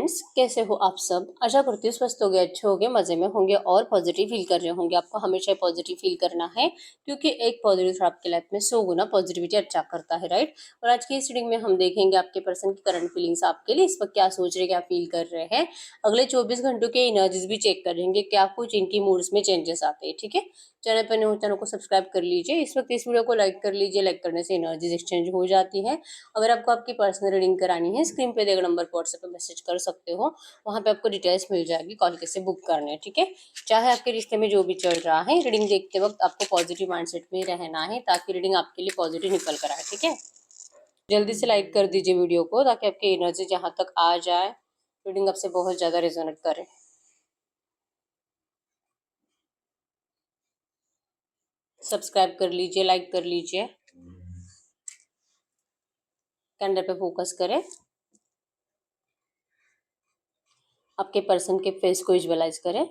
Friends, कैसे हो आप सब। आशा करती हूँ स्वस्थ हो गए, अच्छे हो गए, मजे में होंगे और पॉजिटिव फील कर रहे होंगे। आपको हमेशा पॉजिटिव फील करना है क्योंकि एक पॉजिटिव आपके लाइफ में 100 गुना पॉजिटिविटी अच्छा करता है, राइट। और आज की इस रीडिंग में हम देखेंगे आपके पर्सन की करंट फीलिंग्स आपके लिए इस वक्त क्या सोच रहे, क्या फील कर रहे हैं। अगले 24 घंटों के एनर्जीज भी चेक करेंगे, क्या कुछ इनकी मूड्स में चेंजेस आते हैं। ठीक है, चैनल पर न्यू चैनल को सब्सक्राइब कर लीजिए। इस वक्त इस वीडियो को लाइक कर लीजिए, लाइक करने से एनर्जीज एक्सचेंज हो जाती है। अगर आपको आपकी पर्सनल रीडिंग करानी है, स्क्रीन पे दिए गए नंबर पर व्हाट्सएप पे मैसेज कर सकते हो, वहाँ पे आपको डिटेल्स मिल जाएगी, कॉल कैसे बुक करने हैं। ठीक है, चाहे आपके रिश्ते में जो भी चल रहा है, रीडिंग देखते वक्त आपको पॉजिटिव माइंडसेट में रहना है ताकि रीडिंग आपके लिए पॉजिटिव निकल कर आए। ठीक है, जल्दी से लाइक कर दीजिए वीडियो को ताकि आपकी एनर्जी जहाँ तक आ जाए, रीडिंग आपसे बहुत ज़्यादा रेजोनेट करे। सब्सक्राइब कर लीजिए, लाइक कर लीजिए। कैंडल पे फोकस करें, आपके पर्सन के फेस को विजुअलाइज करें।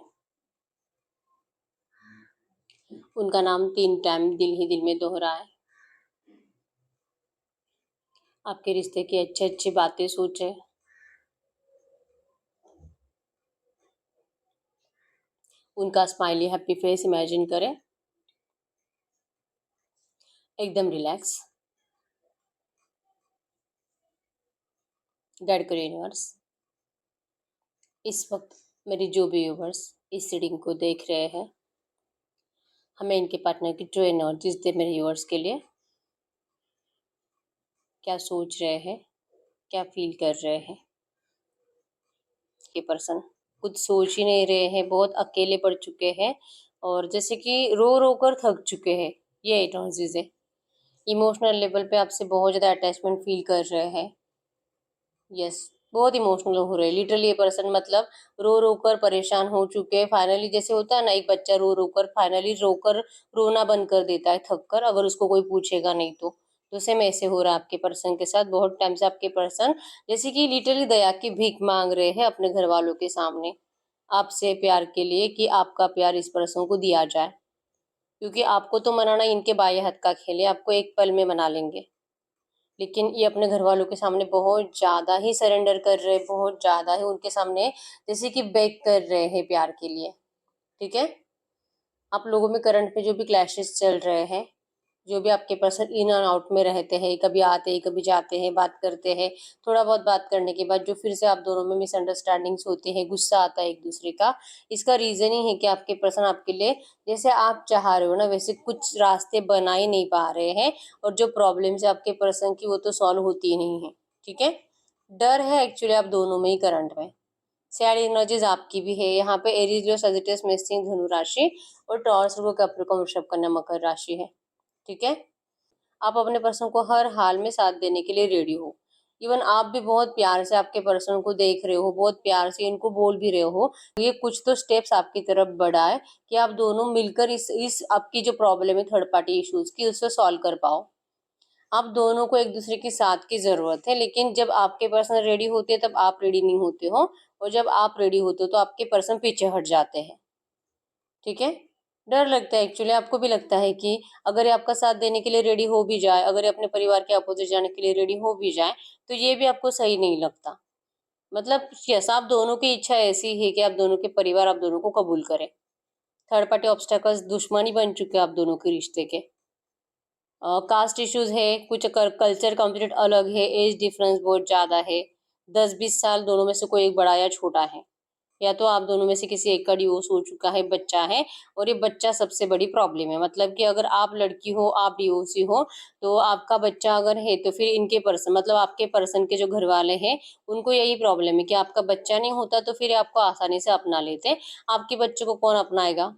उनका नाम 3 टाइम दिल ही दिल में दोहराए। आपके रिश्ते की अच्छी अच्छी बातें सोचें। उनका स्माइली हैप्पी फेस इमेजिन करें। एकदम रिलैक्स। गाइड करो यूनिवर्स, इस वक्त मेरी जो भी व्यूवर्स इस रीडिंग को देख रहे हैं, हमें इनके पार्टनर की ट्रू एनर्जीज दे। मेरे व्यूवर्स के लिए क्या सोच रहे हैं, क्या फील कर रहे हैं। ये पर्सन कुछ सोच ही नहीं रहे हैं, बहुत अकेले पड़ चुके हैं और जैसे कि रो रो कर थक चुके हैं। ये एनर्जीज है। इमोशनल लेवल पे आपसे बहुत ज़्यादा अटैचमेंट फील कर रहे हैं। यस, बहुत इमोशनल हो रहे हैं लिटरली। ये पर्सन मतलब रो रो कर परेशान हो चुके हैं फाइनली। जैसे होता है ना, एक बच्चा रो रो कर फाइनली रोकर रोना बंद कर देता है थक कर, अगर उसको कोई पूछेगा नहीं तो सेम ऐसे हो रहा है आपके पर्सन के साथ। बहुत टाइम से आपके पर्सन जैसे कि लिटरली दया की भीख मांग रहे हैं अपने घर वालों के सामने आपसे प्यार के लिए, कि आपका प्यार इस पर्सन को दिया जाए। क्योंकि आपको तो मनाना इनके बाएं हाथ का खेल है, आपको एक पल में मना लेंगे। लेकिन ये अपने घर वालों के सामने बहुत ज़्यादा ही सरेंडर कर रहे हैं, बहुत ज़्यादा ही उनके सामने जैसे कि बेग कर रहे हैं प्यार के लिए। ठीक है, आप लोगों में करंट में जो भी क्लैशेस चल रहे हैं, जो भी आपके पर्सन इन एंड आउट में रहते हैं, कभी आते हैं कभी जाते हैं, बात करते हैं, थोड़ा बहुत बात करने के बाद जो फिर से आप दोनों में मिसअंडरस्टैंडिंग्स होती है, गुस्सा आता है एक दूसरे का। इसका रीज़न ही है कि आपके पर्सन आपके लिए जैसे आप चाह रहे हो ना वैसे कुछ रास्ते बना ही नहीं पा रहे हैं। और जो प्रॉब्लम्स है आपके पर्सन की वो तो सॉल्व होती ही नहीं है। ठीक है, डर है एक्चुअली आप दोनों में ही करंट में। सैड एनर्जीज आपकी भी है यहाँ पे। एरीज जो सजिटेस मेषिंग धनु राशि और टॉरस को कैप्रिकॉर्न वृषभ कन्या मकर राशि है। ठीक है, आप अपने पर्सन को हर हाल में साथ देने के लिए रेडी हो। इवन आप भी बहुत प्यार से आपके पर्सन को देख रहे हो, बहुत प्यार से इनको बोल भी रहे हो। ये कुछ तो स्टेप्स आपकी तरफ बढ़ाए कि आप दोनों मिलकर इस आपकी जो प्रॉब्लम है थर्ड पार्टी इश्यूज की, उससे सॉल्व कर पाओ। आप दोनों को एक दूसरे के साथ की जरूरत है, लेकिन जब आपके पर्सन रेडी होते हैं तब आप रेडी नहीं होते हो, और जब आप रेडी होते हो तो आपके पर्सन पीछे हट जाते हैं। ठीक है, डर लगता है एक्चुअली, आपको भी लगता है कि अगर ये आपका साथ देने के लिए रेडी हो भी जाए, अगर ये अपने परिवार के अपोजिट जाने के लिए रेडी हो भी जाए, तो ये भी आपको सही नहीं लगता। मतलब यस, आप दोनों की इच्छा ऐसी है कि आप दोनों के परिवार आप दोनों को कबूल करें। थर्ड पार्टी ऑब्स्टेकल्स दुश्मनी बन चुके हैं आप दोनों के रिश्ते के। कास्ट इश्यूज है, कुछ कल्चर कंप्लीट अलग है, एज डिफरेंस बहुत ज्यादा है। 10-20 साल दोनों में से कोई एक बड़ा या छोटा है, या तो आप दोनों में से किसी एक का डिवोर्स हो चुका है, बच्चा है। और ये बच्चा सबसे बड़ी प्रॉब्लम है। मतलब कि अगर आप लड़की हो, आप डिवोर्सी हो, तो आपका बच्चा अगर है तो फिर इनके पर्सन मतलब आपके पर्सन के जो घर वाले हैं उनको यही प्रॉब्लम है कि आपका बच्चा नहीं होता तो फिर आपको आसानी से अपना लेते हैं। आपके बच्चे को कौन अपनाएगा।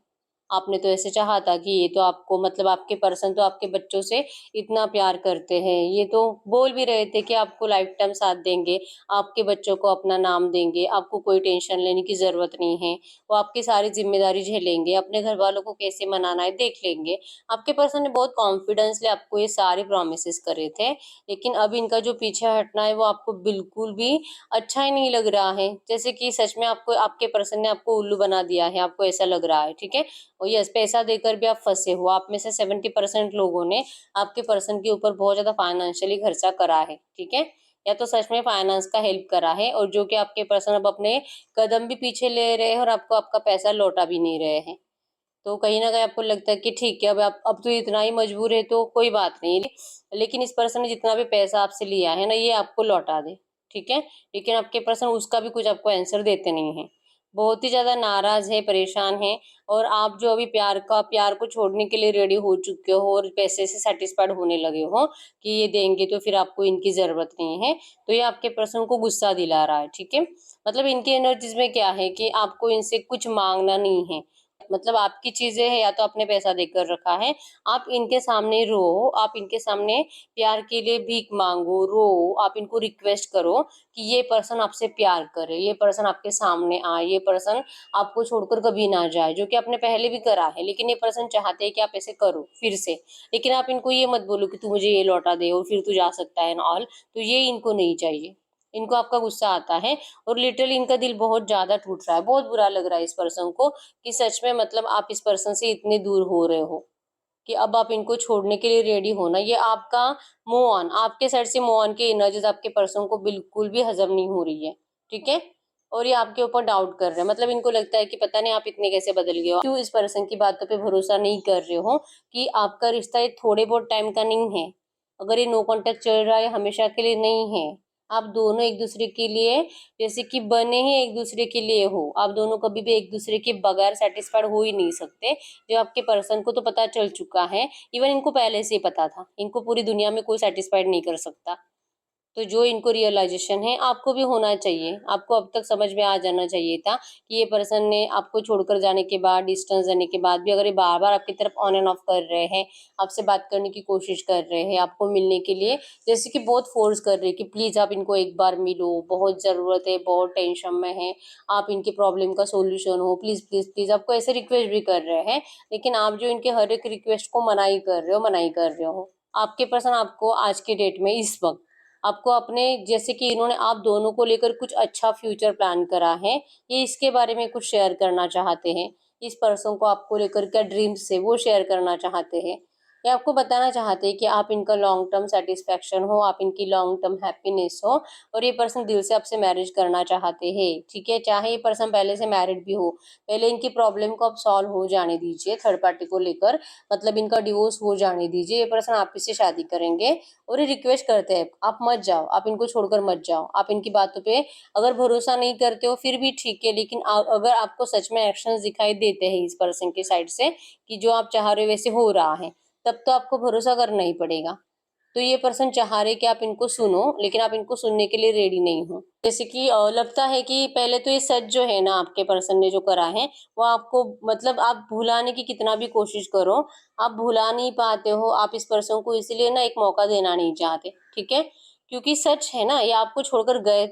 आपने तो ऐसे चाहा था कि ये तो आपको मतलब आपके पर्सन तो आपके बच्चों से इतना प्यार करते हैं, ये तो बोल भी रहे थे कि आपको लाइफ टाइम साथ देंगे, आपके बच्चों को अपना नाम देंगे, आपको कोई टेंशन लेने की जरूरत नहीं है, वो आपकी सारी जिम्मेदारी झेलेंगे, अपने घर वालों को कैसे मनाना है देख लेंगे। आपके पर्सन ने बहुत कॉन्फिडेंसली आपको ये सारे प्रोमिस करे थे, लेकिन अब इनका जो पीछे हटना है वो आपको बिल्कुल भी अच्छा ही नहीं लग रहा है। जैसे कि सच में आपको आपके पर्सन ने आपको उल्लू बना दिया है, आपको ऐसा लग रहा है। ठीक है, और यस, पैसा देकर भी आप फंसे हो। आप में से 70% लोगों ने आपके पर्सन के ऊपर बहुत ज्यादा फाइनेंशियली खर्चा करा है। ठीक है, या तो सच में फाइनेंस का हेल्प करा है, और जो कि आपके पर्सन अब अपने कदम भी पीछे ले रहे हैं और आपको आपका पैसा लौटा भी नहीं रहे हैं। तो कहीं न कहीं आपको लगता है कि ठीक है, अब तो इतना ही मजबूर है तो कोई बात नहीं। लेकिन इस पर्सन ने जितना भी पैसा आपसे लिया है ना, ये आपको लौटा दे, ठीक है? लेकिन आपके पर्सन उसका भी कुछ आपको आंसर देते नहीं हैं। बहुत ही ज़्यादा नाराज़ है, परेशान हैं, और आप जो अभी प्यार को छोड़ने के लिए रेडी हो चुके हो और पैसे से सैटिस्फाइड होने लगे हो कि ये देंगे तो फिर आपको इनकी ज़रूरत नहीं है, तो ये आपके पर्सन को गुस्सा दिला रहा है, ठीक है? मतलब इनकी एनर्जीज़ में क्या है कि आपको इनसे कुछ माँगना नहीं है। मतलब आपकी चीज़ें हैं, या तो आपने पैसा देकर रखा है, आप इनके सामने रो, आप इनके सामने प्यार के लिए भीख माँगो, रो, आप इनको रिक्वेस्ट करो कि ये पर्सन आपसे प्यार करे, ये पर्सन आपके सामने आए, ये पर्सन आपको छोड़कर कभी ना जाए, जो कि आपने पहले भी करा है, लेकिन ये पर्सन चाहते हैं कि आप ऐसे करो फिर से। लेकिन आप इनको ये मत बोलो कि तू मुझे ये लौटा दे और फिर तू जा सकता है एंड ऑल, तो ये इनको नहीं चाहिए। इनको आपका गुस्सा आता है, और लिटरली इनका दिल बहुत ज़्यादा टूट रहा है, बहुत बुरा लग रहा है इस पर्सन को कि सच में मतलब आप इस पर्सन से इतने दूर हो रहे हो कि अब आप इनको छोड़ने के लिए रेडी हो ना। ये आपका मूव ऑन, आपके साइड से मूव ऑन की एनर्जीज आपके पर्सन को बिल्कुल भी हजम नहीं हो रही है, ठीक है? और ये आपके ऊपर डाउट कर रहे हैं, मतलब इनको लगता है कि पता नहीं आप इतने कैसे बदल गए हो, क्यों इस पर्सन की बातों पे भरोसा नहीं कर रहे हो कि आपका रिश्ता ये थोड़े बहुत टाइम का नहीं है। अगर ये नो कॉन्टेक्ट चल रहा है, हमेशा के लिए नहीं है। आप दोनों एक दूसरे के लिए जैसे कि बने ही एक दूसरे के लिए हो, आप दोनों कभी भी एक दूसरे के बगैर सेटिस्फाइड हो ही नहीं सकते। जो आपके पर्सन को तो पता चल चुका है, इवन इनको पहले से ही पता था, इनको पूरी दुनिया में कोई सेटिस्फाइड नहीं कर सकता। तो जो इनको रियलाइजेशन है, आपको भी होना चाहिए, आपको अब तक समझ में आ जाना चाहिए था कि ये पर्सन ने आपको छोड़कर जाने के बाद, डिस्टेंस देने के बाद भी अगर ये बार बार आपकी तरफ ऑन एंड ऑफ कर रहे हैं, आपसे बात करने की कोशिश कर रहे हैं, आपको मिलने के लिए जैसे कि बहुत फोर्स कर रहे हैं कि प्लीज आप इनको एक बार मिलो, बहुत जरूरत है, बहुत टेंशन में है, आप इनकी प्रॉब्लम का सोल्यूशन हो, प्लीज प्लीज प्लीज, आपको ऐसे रिक्वेस्ट भी कर रहे हैं। लेकिन आप जो इनके हर एक रिक्वेस्ट को मनाही कर रहे हो, मनाही कर रहे हो। आपके पर्सन आपको आज के डेट में, इस वक्त आपको अपने, जैसे कि इन्होंने आप दोनों को लेकर कुछ अच्छा फ्यूचर प्लान करा है, ये इसके बारे में कुछ शेयर करना चाहते हैं। इस पर्सन को आपको लेकर क्या ड्रीम्स है वो शेयर करना चाहते हैं। ये आपको बताना चाहते हैं कि आप इनका लॉन्ग टर्म सेटिस्फेक्शन हो, आप इनकी लॉन्ग टर्म हैप्पीनेस हो, और ये पर्सन दिल से आपसे मैरिज करना चाहते हैं, ठीक है? चाहे ये पर्सन पहले से मैरिड भी हो, पहले इनकी प्रॉब्लम को आप सॉल्व हो जाने दीजिए थर्ड पार्टी को लेकर, मतलब इनका डिवोर्स हो जाने दीजिए, ये पर्सन आप ही से शादी करेंगे। और ये रिक्वेस्ट करते हैं, आप मत जाओ, आप इनको छोड़कर मत जाओ, आप इनकी बातों पे अगर भरोसा नहीं करते हो फिर भी ठीक है, लेकिन अगर आपको सच में एक्शंस दिखाई देते हैं इस पर्सन की साइड से कि जो आप चाह रहे हो वैसे हो रहा है, तब तो आपको भरोसा करना ही पड़ेगा। तो ये पर्सन चाह रहे कि आप इनको सुनो, लेकिन आप इनको सुनने के लिए रेडी नहीं हो। जैसे कि लगता है कि पहले तो ये सच जो है ना आपके पर्सन ने जो करा है, वो आपको, मतलब आप भुलाने की कितना भी कोशिश करो, आप भुला नहीं पाते हो। आप इस पर्सन को इसलिए ना एक मौका देना नहीं चाहते, ठीक है? क्योंकि सच है ना, ये आपको छोड़कर गए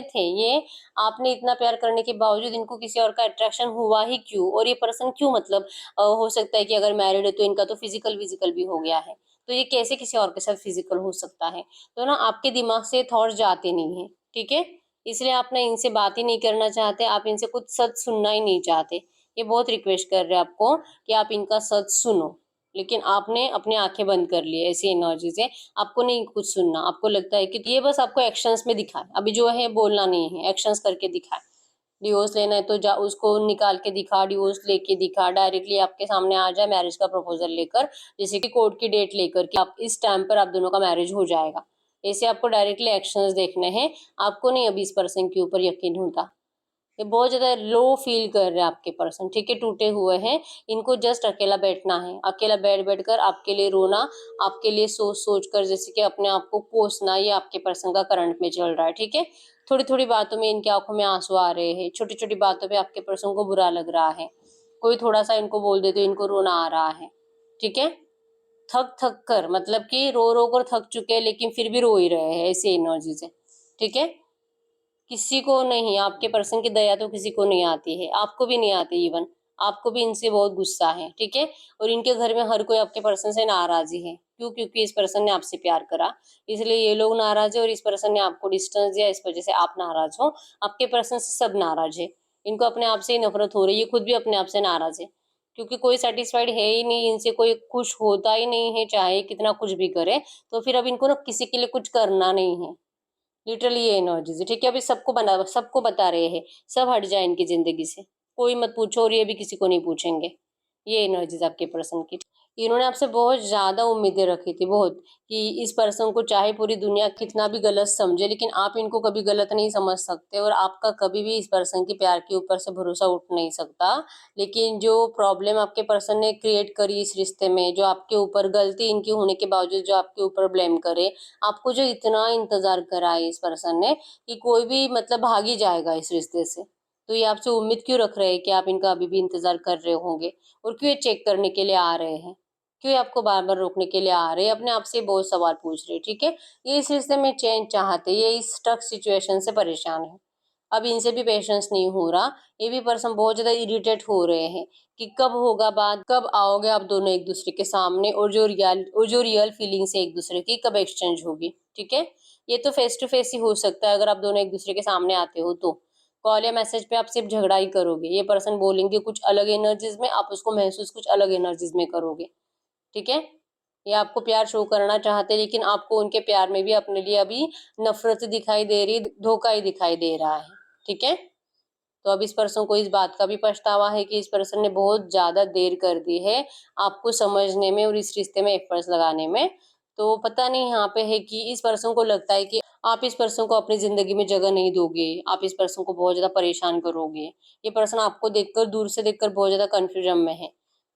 थे ये, आपने इतना प्यार करने के बावजूद इनको किसी और का अट्रैक्शन हुआ ही क्यों? और ये पर्सन क्यों, मतलब हो सकता है कि अगर मैरिड है तो इनका तो फिजिकल विजिकल भी हो गया है, तो ये कैसे किसी और के साथ फिजिकल हो सकता है? तो ना आपके दिमाग से थॉट्स जाते नहीं है, ठीक है? इसलिए आप ना इनसे बात ही नहीं करना चाहते, आप इनसे कुछ सच सुनना ही नहीं चाहते। ये बहुत रिक्वेस्ट कर रहे हैं आपको कि आप इनका सच सुनो, लेकिन आपने अपनी आंखें बंद कर ली है ऐसी एनर्जी से। आपको नहीं कुछ सुनना, आपको लगता है कि ये बस आपको एक्शंस में दिखाए, अभी जो है बोलना नहीं है, एक्शंस करके दिखाए। डिवोर्स लेना है तो जा उसको निकाल के दिखा, डिवोर्स लेके दिखा, डायरेक्टली आपके सामने आ जाए मैरिज का प्रपोजल लेकर, जैसे कि कोर्ट की डेट लेकर कि आप इस टाइम पर आप दोनों का मैरिज हो जाएगा। ऐसे आपको डायरेक्टली एक्शंस देखने हैं, आपको नहीं अभी इस पर्सन के ऊपर यकीन होता। ये बहुत ज़्यादा लो फील कर रहे हैं आपके पर्सन, ठीक है? टूटे हुए हैं, इनको जस्ट अकेला बैठना है, अकेला बैठ कर आपके लिए रोना, आपके लिए सोच कर जैसे कि अपने आप को कोसना, ये आपके पर्सन का करंट में चल रहा है, ठीक है? थोड़ी थोड़ी बातों में इनकी आंखों में आंसू आ रहे हैं, छोटी छोटी बातों पे आपके पर्सन को बुरा लग रहा है, कोई थोड़ा सा इनको बोल दे तो इनको रोना आ रहा है, ठीक है? थक थक कर, मतलब कि रो रो कर थक चुके हैं, लेकिन फिर भी रो ही रहे हैं ऐसी एनर्जी से, ठीक है? किसी को नहीं, आपके पर्सन की दया तो किसी को नहीं आती है, आपको भी नहीं आती इवन, आपको भी इनसे बहुत गुस्सा है, ठीक है? और इनके घर में हर कोई आपके पर्सन से नाराज ही है, क्यों? क्योंकि इस पर्सन ने आपसे प्यार करा, इसलिए ये लोग नाराज है, और इस पर्सन ने आपको डिस्टेंस दिया, इस वजह से आप नाराज हो। आपके पर्सन से सब नाराज है, इनको अपने आप से ही नफरत हो रही है, खुद भी अपने आप से नाराज है, क्योंकि कोई सेटिस्फाइड है ही नहीं इनसे, कोई खुश होता ही नहीं है, चाहे कितना कुछ भी करे। तो फिर अब इनको ना किसी के लिए कुछ करना नहीं है, लिटरली ये एनर्जीज है, ठीक है। अभी सबको बता रहे हैं, सब हट जाए इनकी जिंदगी से, कोई मत पूछो और ये भी किसी को नहीं पूछेंगे। ये एनर्जीज आपके पर्सन की। इन्होंने आपसे बहुत ज्यादा उम्मीदें रखी थी, बहुत, कि इस पर्सन को चाहे पूरी दुनिया कितना भी गलत समझे, लेकिन आप इनको कभी गलत नहीं समझ सकते, और आपका कभी भी इस पर्सन की प्यार के ऊपर से भरोसा उठ नहीं सकता। लेकिन जो प्रॉब्लम आपके पर्सन ने क्रिएट करी इस रिश्ते में, जो आपके ऊपर गलती इनकी होने के बावजूद जो आपके ऊपर ब्लेम करे, आपको जो इतना इंतजार करा है इस पर्सन ने, कि कोई भी मतलब भाग ही जाएगा इस रिश्ते से। तो ये आपसे उम्मीद क्यों रख रहे हैं कि आप इनका अभी भी इंतजार कर रहे होंगे, और क्यों ये चेक करने के लिए आ रहे हैं, क्यों ये आपको बार बार रोकने के लिए आ रहे हैं, अपने आप से बहुत सवाल पूछ रहे हैं, ठीक है। ये इस रिश्ते में चेंज चाहते, ये इस स्टक सिचुएशन से परेशान है। अब इनसे भी पेशेंस नहीं हो रहा, ये भी पर्सन बहुत ज्यादा इरिटेट हो रहे हैं कि कब होगा बात, कब आओगे आप दोनों एक दूसरे के सामने, और जो रियल फीलिंग्स है एक दूसरे की कब एक्सचेंज होगी, ठीक है। ये तो फेस टू फेस ही हो सकता है, अगर आप दोनों एक दूसरे के सामने आते हो तो। कॉल या मैसेज पे आप सिर्फ झगड़ा ही करोगे, ये पर्सन बोलेंगे कुछ अलग एनर्जीज में, आप उसको महसूस कुछ अलग एनर्जीज में करोगे, ठीक है। ये आपको प्यार शो करना चाहते हैं, लेकिन आपको उनके प्यार में भी अपने लिए अभी नफरत दिखाई दे रही, धोखा ही दिखाई दे रहा है, ठीक है। तो अब इस पर्सन को इस बात का भी पछतावा है कि इस पर्सन ने बहुत ज्यादा देर कर दी है आपको समझने में और इस रिश्ते में एफर्ट्स लगाने में। तो पता नहीं यहाँ पे है कि इस पर्सन को लगता है कि आप इस पर्सन को अपनी जिंदगी में जगह नहीं दोगे, आप इस पर्सन को बहुत ज्यादा परेशान करोगे। ये पर्सन आपको देखकर, दूर से देखकर बहुत ज्यादा कंफ्यूजन में है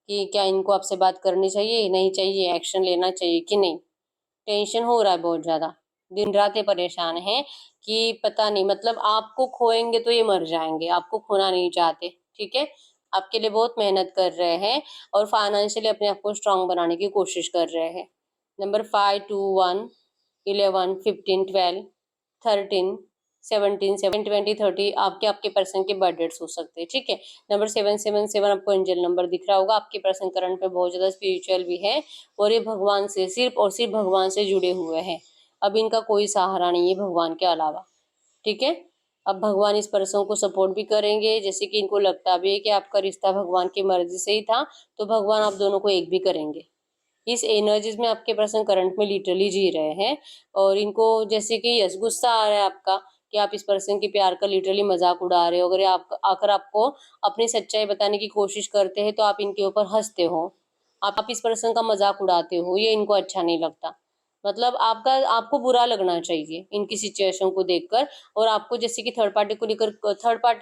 कि क्या इनको आपसे बात करनी चाहिए, नहीं चाहिए, एक्शन लेना चाहिए कि नहीं। टेंशन हो रहा है बहुत ज्यादा, दिन रात ये परेशान है कि पता नहीं, मतलब आपको खोएंगे तो ये मर जाएंगे, आपको खोना नहीं चाहते, ठीक है। आपके लिए बहुत मेहनत कर रहे हैं, और फाइनेंशियली अपने आप को स्ट्रांग बनाने की कोशिश कर रहे हैं। नंबर 5, 2, 1, 11, 15, 12, 13, 17, 20, आपके आपके पर्सन के बर्थडेट्स हो सकते हैं, ठीक है। नंबर 777 आपको एंजल नंबर दिख रहा होगा। आपके पर्सन करंट पे बहुत ज्यादा स्पिरिचुअल भी है, और ये भगवान से सिर्फ और सिर्फ भगवान से जुड़े हुए हैं। अब इनका कोई सहारा नहीं है भगवान के अलावा, ठीक है। अब भगवान इस पर्सन को सपोर्ट भी करेंगे, जैसे कि इनको लगता भी है कि आपका रिश्ता भगवान की मर्जी से ही था, तो भगवान आप दोनों को एक भी करेंगे। इस एनर्जीज में आपके पर्सन करंट में लिटरली जी रहे हैं, और इनको जैसे कि यस गुस्सा आ रहा है आपका, कि आप इस पर्सन के प्यार का लिटरली मजाक उड़ा रहे हो। अगर आप आकर आपको अपनी सच्चाई बताने की कोशिश करते हैं तो आप इनके ऊपर हंसते हो, आप इस पर्सन का मजाक उड़ाते हो, ये इनको अच्छा नहीं लगता। मतलब आपको बुरा लगना चाहिए इनकी सिचुएशन को देखकर, और आपको जैसे कि थर्ड पार्टी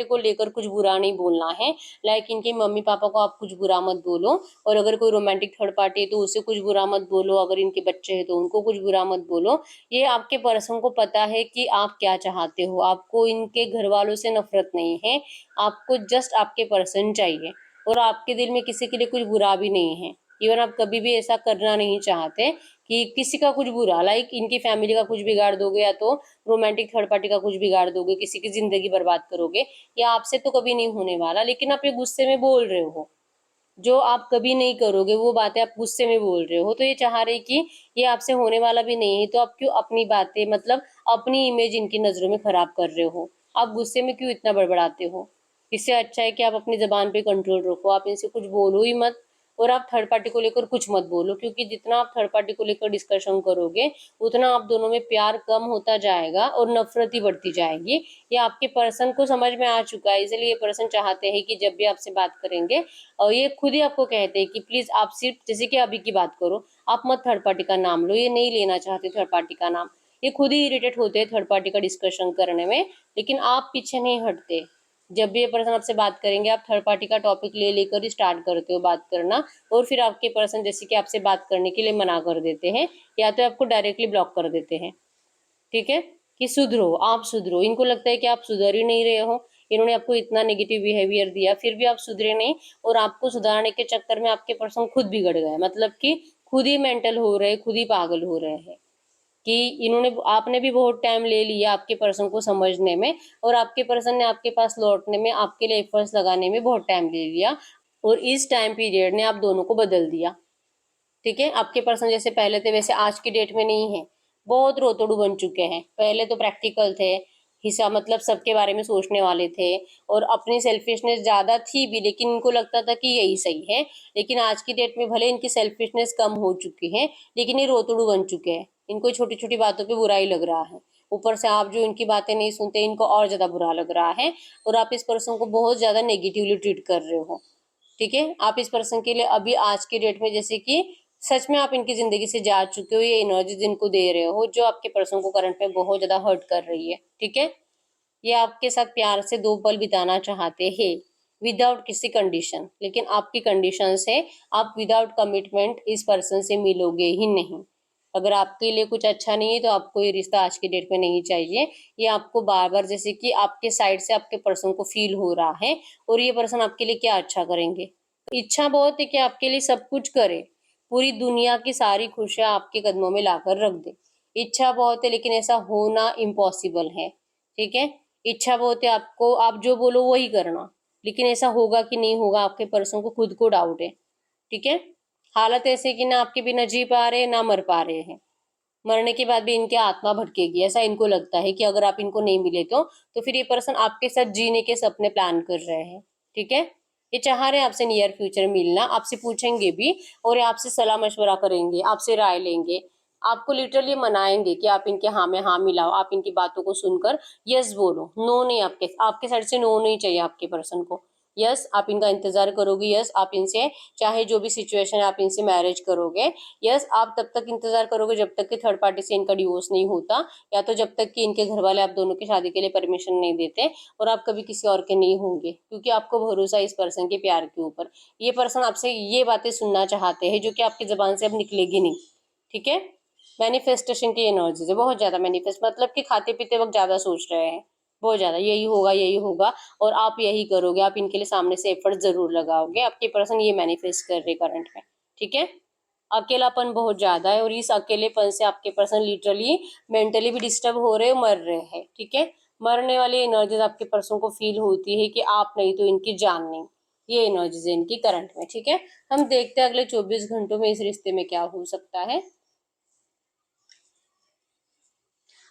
को लेकर कुछ बुरा नहीं बोलना है। लाइक इनके मम्मी पापा को आप कुछ बुरा मत बोलो, और अगर कोई रोमांटिक थर्ड पार्टी है तो उसे कुछ बुरा मत बोलो, अगर इनके बच्चे हैं तो उनको कुछ बुरा मत बोलो। ये आपके पर्सन को पता है कि आप क्या चाहते हो, आपको इनके घर वालों से नफरत नहीं है, आपको जस्ट आपके पर्सन चाहिए, और आपके दिल में किसी के लिए कुछ बुरा भी नहीं है। इवन आप कभी भी ऐसा करना नहीं चाहते कि किसी का कुछ बुरा, लाइक इनकी फैमिली का कुछ बिगाड़ दोगे, या तो रोमांटिक थर्ड पार्टी का कुछ बिगाड़ दोगे, किसी की जिंदगी बर्बाद करोगे, या आपसे तो कभी नहीं होने वाला, लेकिन आप ये गुस्से में बोल रहे हो। जो आप कभी नहीं करोगे वो बातें आप गुस्से में बोल रहे हो, तो ये चाह रहे कि ये आपसे होने वाला भी नहीं है, तो आप क्यों अपनी बातें, मतलब अपनी इमेज इनकी नजरों में खराब कर रहे हो, आप गुस्से में क्यों इतना बड़बड़ाते हो। इससे अच्छा है कि आप अपनी जबान पे कंट्रोल रखो, आप इनसे कुछ बोलो ही मत, और आप थर्ड पार्टी को लेकर कुछ मत बोलो, क्योंकि जितना आप थर्ड पार्टी को लेकर डिस्कशन करोगे उतना आप दोनों में प्यार कम होता जाएगा और नफरत ही बढ़ती जाएगी। ये आपके पर्सन को समझ में आ चुका है, इसलिए ये पर्सन चाहते हैं कि जब भी आपसे बात करेंगे, और ये खुद ही आपको कहते हैं कि प्लीज आप सिर्फ, जैसे कि अभी की बात करो, आप मत थर्ड पार्टी का नाम लो, ये नहीं लेना चाहते थर्ड पार्टी का नाम। ये खुद ही इरिटेट होते हैं थर्ड पार्टी का डिस्कशन करने में, लेकिन आप पीछे नहीं हटते। जब भी ये पर्सन आपसे बात करेंगे आप थर्ड पार्टी का टॉपिक ले लेकर ही स्टार्ट करते हो बात करना, और फिर आपके पर्सन जैसे कि आपसे बात करने के लिए मना कर देते हैं, या तो आपको डायरेक्टली ब्लॉक कर देते हैं, ठीक है। कि सुधरो, आप सुधरो, इनको लगता है कि आप सुधर ही नहीं रहे हो, इन्होंने आपको इतना नेगेटिव बिहेवियर दिया फिर भी आप सुधरे नहीं, और आपको सुधारने के चक्कर में आपके पर्सन खुद बिगड़ गए, मतलब कि खुद ही मेंटल हो रहे, खुद ही पागल हो रहे हैं। कि इन्होंने, आपने भी बहुत टाइम ले लिया आपके पर्सन को समझने में, और आपके पर्सन ने आपके पास लौटने में, आपके लिए एफर्ट्स लगाने में बहुत टाइम ले लिया, और इस टाइम पीरियड ने आप दोनों को बदल दिया, ठीक है। आपके पर्सन जैसे पहले थे वैसे आज की डेट में नहीं है, बहुत रोतड़ू बन चुके हैं। पहले तो प्रैक्टिकल थे, हिस्सा मतलब सबके बारे में सोचने वाले थे, और अपनी सेल्फिशनेस ज्यादा थी भी, लेकिन इनको लगता था कि यही सही है। लेकिन आज की डेट में भले इनकी सेल्फिशनेस कम हो चुकी है, लेकिन ये रोतड़ू बन चुके हैं, इनको छोटी छोटी बातों पे बुरा ही लग रहा है। ऊपर से आप जो इनकी बातें नहीं सुनते, इनको और ज्यादा बुरा लग रहा है और आप इस पर्सन को बहुत ज्यादा नेगेटिवली ट्रीट कर रहे हो। ठीक है, आप इस पर्सन के लिए अभी आज के डेट में जैसे कि सच में आप इनकी जिंदगी से जा चुके हो, ये एनर्जी जिनको दे रहे हो जो आपके पर्सन को करंट में बहुत ज्यादा हर्ट कर रही है। ठीक है, ये आपके साथ प्यार से 2 पल बिताना चाहते हैं विदाउट किसी कंडीशन, लेकिन आपकी कंडीशन है आप विदाउट कमिटमेंट इस पर्सन से मिलोगे ही नहीं। अगर आपके लिए कुछ अच्छा नहीं है तो आपको ये रिश्ता आज की डेट में नहीं चाहिए। ये आपको बार बार जैसे कि आपके साइड से आपके पर्सन को फील हो रहा है और ये पर्सन आपके लिए क्या अच्छा करेंगे। इच्छा बहुत है कि आपके लिए सब कुछ करे, पूरी दुनिया की सारी खुशियां आपके कदमों में लाकर रख दे। इच्छा बहुत है लेकिन ऐसा होना इम्पॉसिबल है। ठीक है, इच्छा बहुत है आपको, आप जो बोलो वही करना, लेकिन ऐसा होगा कि नहीं होगा आपके पर्सन को खुद को डाउट है। ठीक है, हालत ऐसे कि ना आपके बिना जी पा रहे ना मर पा रहे हैं, मरने के बाद भी इनकी आत्मा भटकेगी, ऐसा इनको लगता है कि अगर आप इनको नहीं मिले तो फिर ये पर्सन आपके साथ जीने के सपने प्लान कर रहे हैं। ठीक है, ये चाह रहे हैं आपसे नियर फ्यूचर मिलना, आपसे पूछेंगे भी और ये आपसे सलाह मशवरा करेंगे, आपसे राय लेंगे, आपको लिटरली मनाएंगे कि आप इनके हाँ में हाँ मिलाओ, आप इनकी बातों को सुनकर यस बोलो, नो नहीं, आपके आपके साइड से नो नहीं चाहिए आपके पर्सन को। यस, आप इनका इंतजार करोगे, यस आप इनसे चाहे जो भी सिचुएशन है आप इनसे मैरिज करोगे, यस आप तब तक इंतजार करोगे जब तक कि थर्ड पार्टी से इनका डिवोर्स नहीं होता, या तो जब तक कि इनके घर वाले आप दोनों की शादी के लिए परमिशन नहीं देते और आप कभी किसी और के नहीं होंगे, क्योंकि आपको भरोसा है इस पर्सन के प्यार के ऊपर। ये पर्सन आपसे ये बातें सुनना चाहते हैं जो कि आपकी जबान से अब निकलेगी नहीं। ठीक है, मैनिफेस्टेशन की एनर्जी है बहुत ज्यादा, मैनिफेस्ट मतलब कि खाते पीते वक्त ज्यादा सोच रहे हैं, बहुत ज्यादा यही होगा यही होगा और आप यही करोगे, आप इनके लिए सामने से एफर्ट जरूर लगाओगे, आपके पर्सन ये मैनिफेस्ट कर रहे करंट में। ठीक है, अकेलापन बहुत ज्यादा है और इस अकेलेपन से आपके पर्सन लिटरली मेंटली भी डिस्टर्ब हो रहे मर रहे हैं। ठीक है, मरने वाली एनर्जीज आपके पर्सन को फील होती है कि आप नहीं तो इनकी जान नहीं, ये एनर्जीज है इनकी करंट में। ठीक है, हम देखते हैं अगले 24 घंटों में इस रिश्ते में क्या हो सकता है।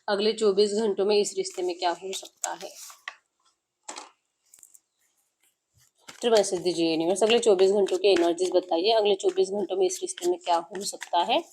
अगले 24 घंटों में इस रिश्ते में क्या हो सकता है, तो मैसेज दीजिए यूनिवर्स, अगले 24 घंटों की एनर्जीज बताइए, अगले 24 घंटों में इस रिश्ते में क्या हो सकता है।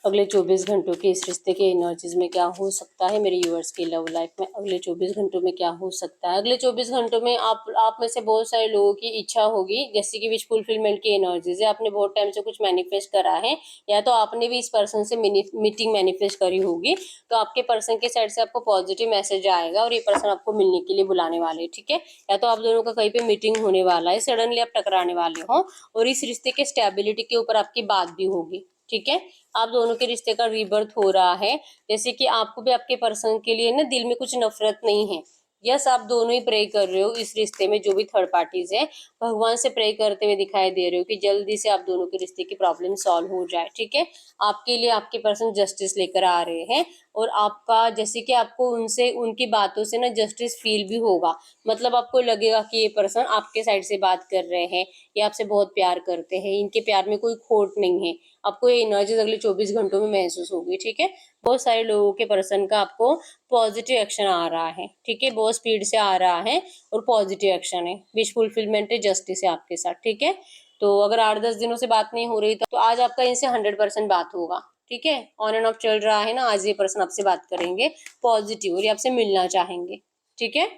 अगले 24 घंटों के इस रिश्ते के एनर्जीज में क्या हो सकता है मेरे व्यूअर्स की लव लाइफ में, अगले 24 घंटों में क्या हो सकता है। अगले 24 घंटों में आप में से बहुत सारे लोगों की इच्छा होगी जैसे कि विश फुलफिलमेंट की एनर्जीज है, आपने बहुत टाइम से कुछ मैनिफेस्ट करा है या तो आपने भी इस पर्सन से मीटिंग मैनिफेस्ट करी होगी, तो आपके पर्सन के साइड से आपको पॉजिटिव मैसेज आएगा और ये पर्सन आपको मिलने के लिए बुलाने वाले हैं। ठीक है, या तो आप दोनों का कहीं पे मीटिंग होने वाला है, सडनली आप टकराने वाले हो और इस रिश्ते के स्टेबिलिटी के ऊपर आपकी बात भी होगी। ठीक है, आप दोनों के रिश्ते का रीबर्थ हो रहा है, जैसे कि आपको भी आपके पर्सन के लिए ना दिल में कुछ नफरत नहीं है। यस, आप दोनों ही प्रे कर रहे हो इस रिश्ते में, जो भी थर्ड पार्टीज है भगवान से प्रे करते हुए दिखाई दे रहे हो कि जल्दी से आप दोनों के रिश्ते की प्रॉब्लम सॉल्व हो जाए। ठीक है, आपके लिए आपके पर्सन जस्टिस लेकर आ रहे हैं और आपका जैसे कि आपको उनसे उनकी बातों से ना जस्टिस फील भी होगा, मतलब आपको लगेगा कि ये पर्सन आपके साइड से बात कर रहे हैं, ये आपसे बहुत प्यार करते हैं, इनके प्यार में कोई खोट नहीं है, आपको ये एनर्जीज अगले 24 घंटों में महसूस होगी। ठीक है, बहुत सारे लोगों के पर्सन का आपको पॉजिटिव एक्शन आ रहा है। ठीक है, बहुत स्पीड से आ रहा है और पॉजिटिव एक्शन है, विश फुलफिलमेंट है, जस्टिस है आपके साथ। ठीक है, तो अगर 8-10 दिनों से बात नहीं हो रही तो आज आपका इनसे 100% बात होगा। ठीक है, ऑन एंड ऑफ चल रहा है ना, आज ये पर्सन आपसे बात करेंगे पॉजिटिव और ये आपसे मिलना चाहेंगे। ठीक है,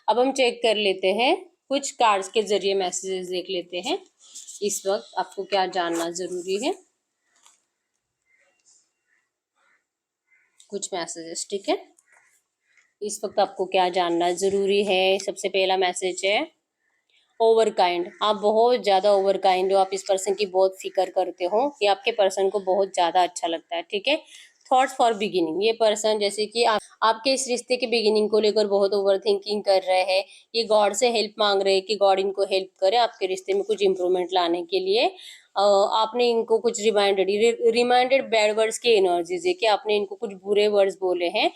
अब हम चेक कर लेते हैं, कुछ कार्ड्स के जरिए मैसेजेस देख लेते हैं इस वक्त आपको क्या जानना जरूरी है, कुछ मैसेजेस। ठीक है, इस वक्त आपको क्या जानना जरूरी है। सबसे पहला मैसेज है ओवर काइंड, आप बहुत ज्यादा ओवर काइंड हो, आप इस पर्सन की बहुत फिक्र करते हो, ये आपके पर्सन को बहुत ज्यादा अच्छा लगता है। ठीक है, थॉट्स फॉर बिगिनिंग, ये पर्सन जैसे कि आपके इस रिश्ते के बिगिनिंग को लेकर बहुत ओवर थिंकिंग कर रहे हैं, ये गॉड से हेल्प मांग रहे हैं कि गॉड इनको हेल्प करे आपके रिश्ते में कुछ इंप्रूवमेंट लाने के लिए। आपने इनको कुछ रिमाइंडेड बैड वर्ड्स की एनर्जीज है कि आपने इनको कुछ बुरे वर्ड्स बोले हैं,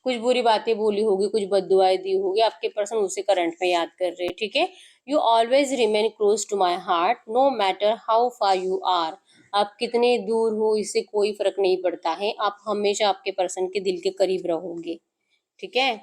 कुछ बुरी बातें बोली होगी, कुछ बददुआएं दी होगी, आपके पर्सन उसे करंट में याद कर रहे हैं। ठीक है, you always remain close to my heart no matter how far you are, आप कितने दूर हो इससे कोई फर्क नहीं पड़ता है, आप हमेशा आपके पर्सन के दिल के करीब रहोगे। ठीक है,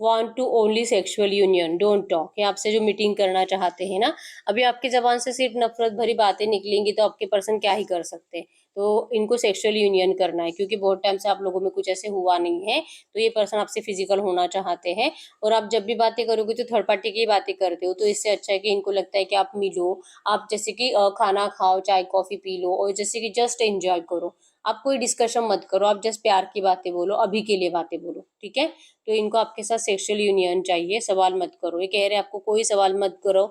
want to only sexual union, don't talk. ये आपसे जो मीटिंग करना चाहते हैं ना, अभी आपकी जबान से सिर्फ नफरत भरी बातें निकलेंगी तो आपके पर्सन क्या ही कर सकते हैं। तो इनको सेक्सुअल यूनियन करना है, क्योंकि बहुत टाइम से आप लोगों में कुछ ऐसे हुआ नहीं है, तो ये पर्सन आपसे फिजिकल होना चाहते हैं। और आप जब भी बातें करोगे तो थर्ड पार्टी की बातें करते हो, तो इससे अच्छा है कि इनको लगता है कि आप मिलो, आप जैसे कि खाना खाओ, चाय कॉफी पी लो, और जैसे कि जस्ट एंजॉय करो। आप कोई डिस्कशन मत करो, आप जस्ट प्यार की बातें बोलो, अभी के लिए बातें बोलो, ठीक है। तो इनको आपके साथ सेक्सुअल यूनियन चाहिए, सवाल मत करो। ये कह रहे हैं आपको कोई सवाल मत करो,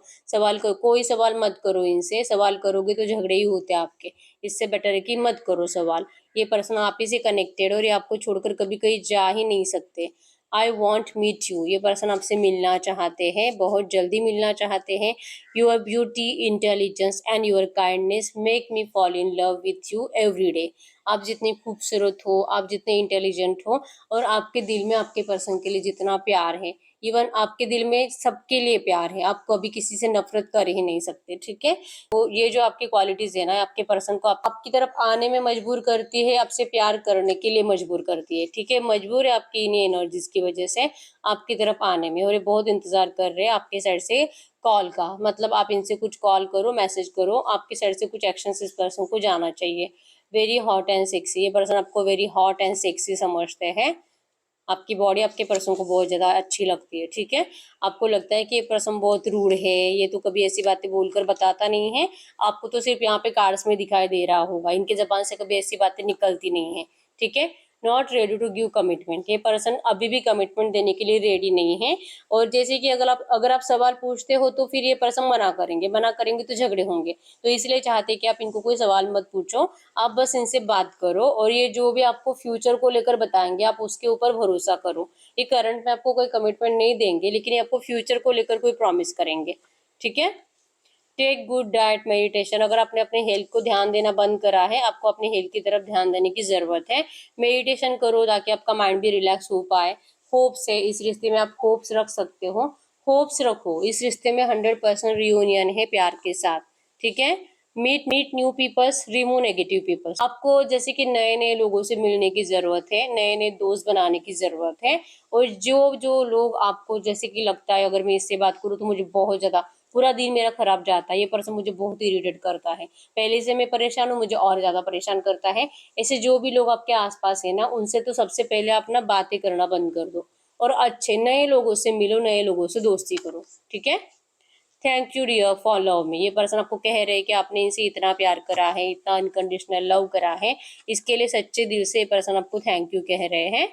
कोई सवाल मत करो इनसे, सवाल करोगे तो झगड़े ही होते हैं आपके। इससे बेटर है कि मत करो सवाल। ये पर्सन आप ही से कनेक्टेड, और ये आपको छोड़कर कभी कहीं जा ही नहीं सकते। आई वॉन्ट मीट यू, ये पर्सन आपसे मिलना चाहते हैं, बहुत जल्दी मिलना चाहते हैं। Your beauty, intelligence and your kindness make me fall in love with you every day. आप जितनी खूबसूरत हो, आप जितने इंटेलिजेंट हो, और आपके दिल में आपके पर्सन के लिए जितना प्यार है, इवन आपके दिल में सबके लिए प्यार है, आप कभी किसी से नफरत कर ही नहीं सकते, ठीक है। तो ये जो आपकी क्वालिटीज है ना, आपके पर्सन को आपकी तरफ आने में मजबूर करती है, आपसे प्यार करने के लिए मजबूर करती है, ठीक है। मजबूर है आपकी इन्हीं एनर्जीज की वजह से आपकी तरफ आने में, और ये बहुत इंतजार कर रहे हैं आपके साइड से कॉल का। मतलब आप इनसे कुछ कॉल करो, मैसेज करो, आपके साइड से कुछ एक्शन इस पर्सन को जाना चाहिए। वेरी हॉट एंड सेक्सी, ये पर्सन आपको वेरी हॉट एंड सेक्सी समझते हैं। आपकी बॉडी आपके पर्सन को बहुत ज़्यादा अच्छी लगती है, ठीक है। आपको लगता है कि ये पर्सन बहुत रूड है, ये तो कभी ऐसी बातें बोलकर बताता नहीं है, आपको तो सिर्फ यहाँ पे कार्ड्स में दिखाई दे रहा होगा, इनके जबान से कभी ऐसी बातें निकलती नहीं है, ठीक है। Not ready to give commitment, ये पर्सन अभी भी कमिटमेंट देने के लिए रेडी नहीं है। और जैसे कि अगर आप सवाल पूछते हो तो फिर ये पर्सन मना करेंगे तो झगड़े होंगे। तो इसलिए चाहते कि आप इनको कोई सवाल मत पूछो, आप बस इनसे बात करो, और ये जो भी आपको फ्यूचर को लेकर बताएंगे आप उसके ऊपर भरोसा करो। ये करंट में आपको कोई कमिटमेंट नहीं देंगे, लेकिन ये आपको फ्यूचर को लेकर कोई प्रॉमिस करेंगे, ठीक है। टेक गुड डाइट, मेडिटेशन, अगर आपने अपने हेल्थ को ध्यान देना बंद करा है, आपको अपनी हेल्थ की तरफ ध्यान देने की जरूरत है। मेडिटेशन करो ताकि आपका माइंड भी रिलैक्स हो पाए। होप्स है, इस रिश्ते में आप होप्स रख सकते हो, होप्स रखो, इस रिश्ते में 100% रियूनियन है प्यार के साथ, ठीक है। Meet new peoples, remove negative peoples, आपको जैसे कि नए नए लोगों से मिलने की जरूरत है, नए नए दोस्त बनाने की जरूरत है। और जो जो लोग आपको जैसे कि लगता है अगर मैं इससे बात करूँ तो मुझे बहुत ज्यादा पूरा दिन मेरा खराब जाता है, ये पर्सन मुझे बहुत इरिटेट करता है, पहले से मैं परेशान हूँ, मुझे और ज्यादा परेशान करता है। ऐसे जो भी लोग आपके आसपास है ना, उनसे तो सबसे पहले आप ना बातें करना बंद कर दो, और अच्छे नए लोगों से मिलो, नए लोगों से दोस्ती करो, ठीक है। Thank you dear for love me, ये पर्सन आपको कह रहे हैं कि आपने इनसे इतना प्यार करा है, इतना अनकंडीशनल लव करा है, इसके लिए सच्चे दिल से ये पर्सन आपको थैंक यू कह रहे हैं।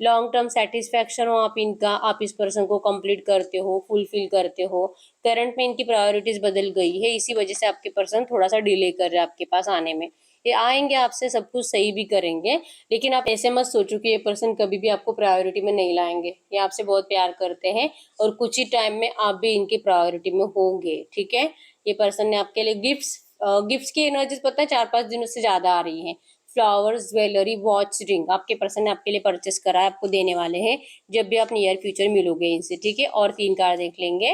लॉन्ग टर्म सेटिस्फैक्शन हो आप इनका, आप इस पर्सन को कंप्लीट करते हो, फुलफिल करते हो। करंट में इनकी प्रायोरिटीज बदल गई है, इसी वजह से आपके पर्सन थोड़ा सा डिले कर रहे हैं आपके पास आने में। ये आएंगे, आपसे सब कुछ सही भी करेंगे, लेकिन आप ऐसे मत सोचो कि ये पर्सन कभी भी आपको प्रायोरिटी में नहीं लाएंगे। ये आपसे बहुत प्यार करते हैं, और कुछ ही टाइम में आप भी इनकी प्रायोरिटी में होंगे, ठीक है। ये पर्सन ने आपके लिए गिफ्ट्स की एनर्जीज पता है 4-5 दिनों से ज्यादा आ रही है। फ्लावर्स, ज्वेलरी, वॉच, रिंग आपके पर्सन ने आपके लिए परचेस करा है, आपको देने वाले हैं जब भी आप नियर फ्यूचर मिलोगे इनसे, ठीक है। और 3 कार्ड देख लेंगे,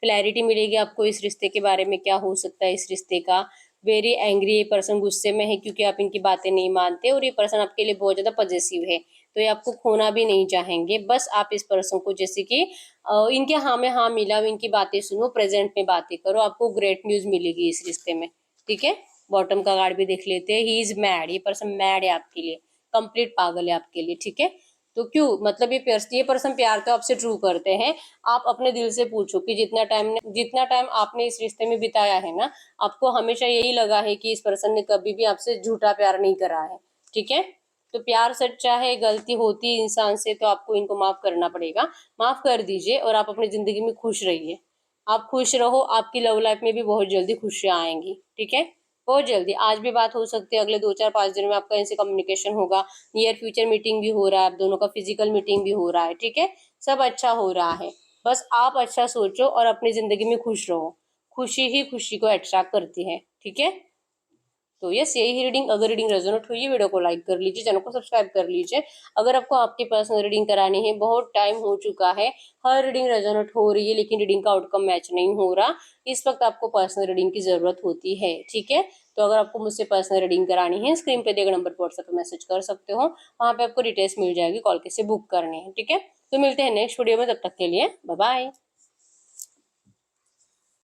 क्लैरिटी मिलेगी आपको इस रिश्ते के बारे में, क्या हो सकता है इस रिश्ते का। वेरी एंग्री, ये पर्सन गुस्से में है क्योंकि आप इनकी बातें नहीं मानते, और ये पर्सन आपके लिए बहुत ज्यादा पॉजिटिव है, तो ये आपको खोना भी नहीं चाहेंगे। बस आप इस पर्सन को जैसे कि इनके हाँ में हाँ मिला, इनकी बातें सुनो, प्रेजेंट में बातें करो, आपको ग्रेट न्यूज मिलेगी इस रिश्ते में, ठीक है। बॉटम का कार्ड भी देख लेते हैं, ही इज मैड, ये पर्सन मैड है आपके लिए, कंप्लीट पागल है आपके लिए, ठीक है। तो क्यों, मतलब ये पर्सन प्यार तो आपसे ट्रू करते हैं। आप अपने दिल से पूछो कि जितना टाइम आपने इस रिश्ते में बिताया है ना, आपको हमेशा यही लगा है कि इस पर्सन ने कभी भी आपसे झूठा प्यार नहीं करा है, ठीक है। तो प्यार सच्चा है, गलती होती है इंसान से, तो आपको इनको माफ करना पड़ेगा, माफ कर दीजिए, और आप अपनी जिंदगी में खुश रहिए। आप खुश रहो, आपकी लव लाइफ में भी बहुत जल्दी खुशियां आएंगी, ठीक है। बहुत जल्दी, आज भी बात हो सकती है, अगले 2-4-5 दिन में आपका इनसे कम्युनिकेशन होगा, नियर फ्यूचर मीटिंग भी हो रहा है, आप दोनों का फिजिकल मीटिंग भी हो रहा है, ठीक है। सब अच्छा हो रहा है, बस आप अच्छा सोचो और अपनी जिंदगी में खुश रहो, खुशी ही खुशी को अट्रैक्ट करती है, ठीक है। तो यस, यही ही रीडिंग, अगर रीडिंग रेजोनेट हुई है वीडियो को लाइक कर लीजिए, चैनल को सब्सक्राइब कर लीजिए। अगर आपको आपकी पर्सनल रीडिंग करानी है, बहुत टाइम हो चुका है, हर रीडिंग रेजोनेट हो रही है लेकिन रीडिंग का आउटकम मैच नहीं हो रहा, इस वक्त आपको पर्सनल रीडिंग की जरूरत होती है, ठीक है। तो अगर आपको मुझसे पर्सनल रीडिंग करानी है, स्क्रीन पे दिए गए नंबर पर व्हाट्सएप पे मैसेज कर सकते हो, वहाँ पे आपको डिटेल्स मिल जाएगी, कॉल कैसे बुक करनी है, ठीक है। तो मिलते हैं नेक्स्ट वीडियो में, तब तक के लिए बाय बाय।